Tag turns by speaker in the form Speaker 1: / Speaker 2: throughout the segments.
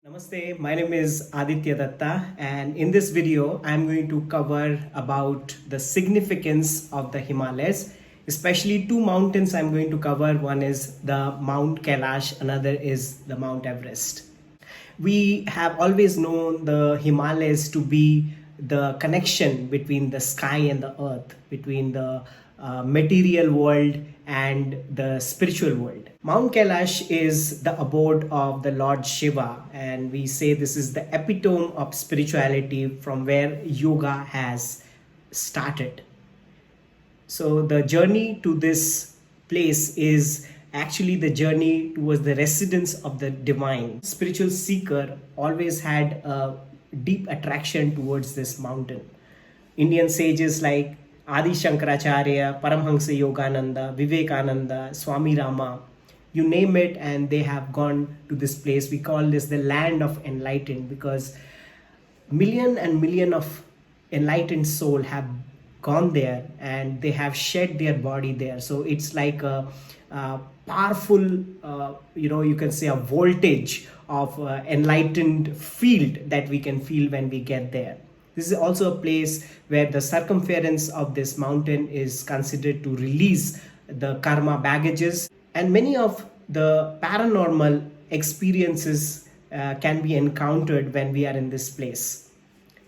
Speaker 1: Namaste, my name is Aditya Dutta, and in this video I'm going to cover about the significance of the Himalayas, especially two mountains I'm going to cover. One is the Mount Kailash, another is the Mount Everest. We have always known the Himalayas to be the connection between the sky and the earth, between the material world and the spiritual world. Mount Kailash is the abode of the Lord Shiva, and we say this is the epitome of spirituality from where yoga has started. So, the journey to this place is actually the journey towards the residence of the divine. Spiritual seeker always had a deep attraction towards this mountain. Indian sages like Adi Shankaracharya, Paramhansa Yogananda, Vivekananda, Swami Rama, you name it, and they have gone to this place. We call this the land of enlightened because million and million of enlightened soul have gone there and they have shed their body there. So it's like a powerful, you can say a voltage of enlightened field that we can feel when we get there. This is also a place where the circumference of this mountain is considered to release the karma baggages, and many of the paranormal experiences can be encountered when we are in this place.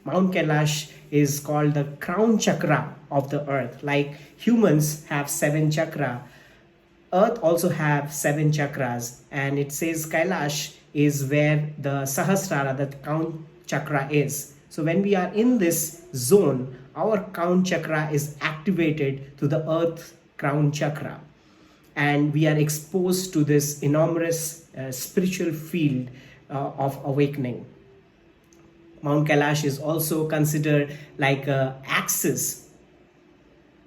Speaker 1: Mount Kailash is called the crown chakra of the earth. Like humans have 7 chakra, earth also have 7 chakras, and it says Kailash is where the Sahasrara, the crown chakra is. So when we are in this zone, our crown chakra is activated to the earth crown chakra, and we are exposed to this enormous spiritual field of awakening. Mount Kailash is also considered like an axis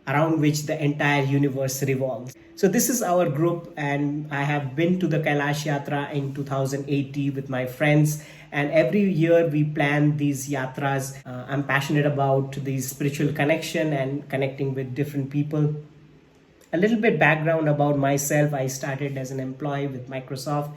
Speaker 1: around which the entire universe revolves. So this is our group, and I have been to the Kailash Yatra in 2018 with my friends, and every year we plan these yatras. I'm passionate about the spiritual connection and connecting with different people. A little bit background about myself: I started as an employee with Microsoft,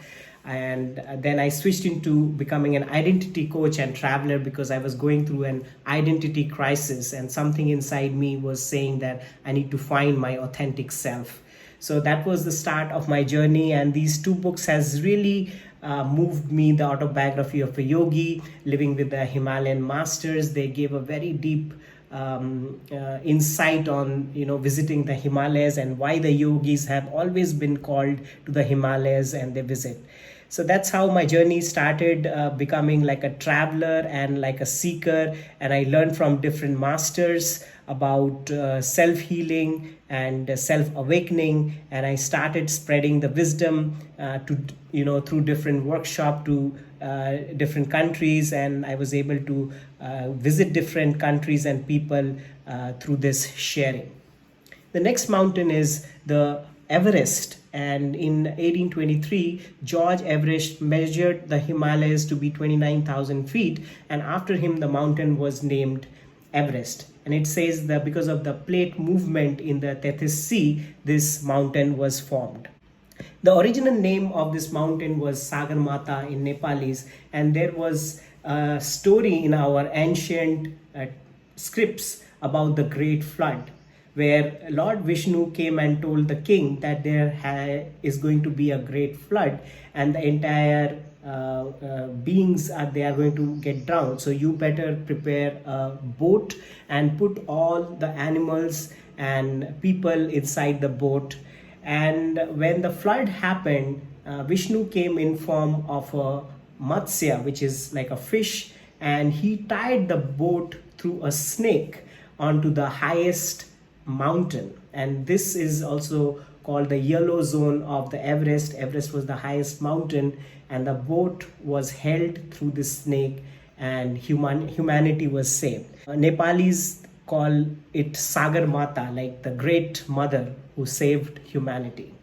Speaker 1: and then I switched into becoming an identity coach and traveler because I was going through an identity crisis, and something inside me was saying that I need to find my authentic self. So that was the start of my journey, and these two books has really moved me. The autobiography of a yogi, living with the Himalayan masters, they gave a very deep insight on visiting the Himalayas and why the yogis have always been called to the Himalayas and they visit. So that's how my journey started, becoming like a traveler and like a seeker, and I learned from different masters about self-healing and self-awakening, and I started spreading the wisdom through different workshops to different countries, and I was able to visit different countries and people through this sharing. The next mountain is the Everest, and in 1823 George Everest measured the Himalayas to be 29,000 feet, and after him the mountain was named Everest. And it says that because of the plate movement in the Tethys Sea, this mountain was formed. The original name of this mountain was Sagarmatha in Nepalese, and there was a story in our ancient scripts about the great flood, where Lord Vishnu came and told the king that there is going to be a great flood and the entire beings they are going to get drowned. So you better prepare a boat and put all the animals and people inside the boat. And when the flood happened, Vishnu came in form of a Matsya, which is like a fish, and he tied the boat through a snake onto the highest mountain, and this is also called the yellow zone of the Everest. Everest was the highest mountain, and the boat was held through this snake, and humanity was saved. Nepalese call it Sagar Mata, like the great mother who saved humanity.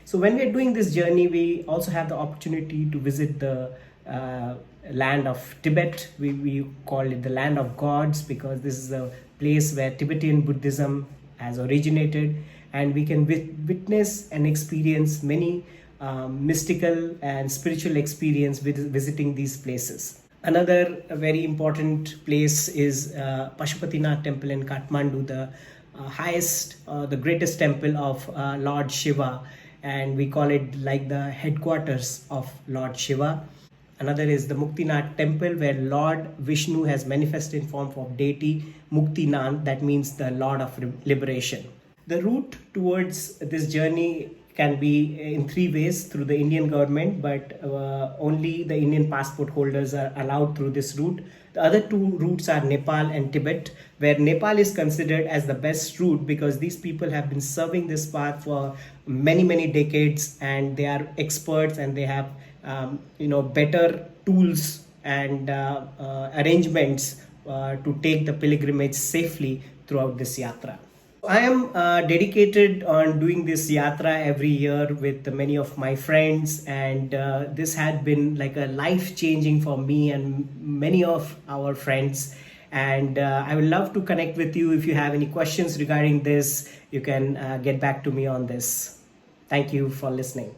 Speaker 1: So when we're doing this journey, we also have the opportunity to visit the land of Tibet. We call it the land of gods because this is a place where Tibetan Buddhism has originated, and we can witness and experience many mystical and spiritual experience with visiting these places. Another very important place is Pashupatinath temple in Kathmandu, the the greatest temple of Lord Shiva, and we call it like the headquarters of Lord Shiva. Another is the Muktinath temple, where Lord Vishnu has manifested in form of deity Muktinand, that means the Lord of Liberation. The route towards this journey can be in three ways: through the Indian government, but only the Indian passport holders are allowed through this route. The other two routes are Nepal and Tibet, where Nepal is considered as the best route because these people have been serving this path for many decades, and they are experts, and they have better tools and arrangements to take the pilgrimage safely throughout this yatra. I am dedicated on doing this yatra every year with many of my friends, and this had been like a life changing for me and many of our friends. And I would love to connect with you. If you have any questions regarding this, you can get back to me on this. Thank you for listening.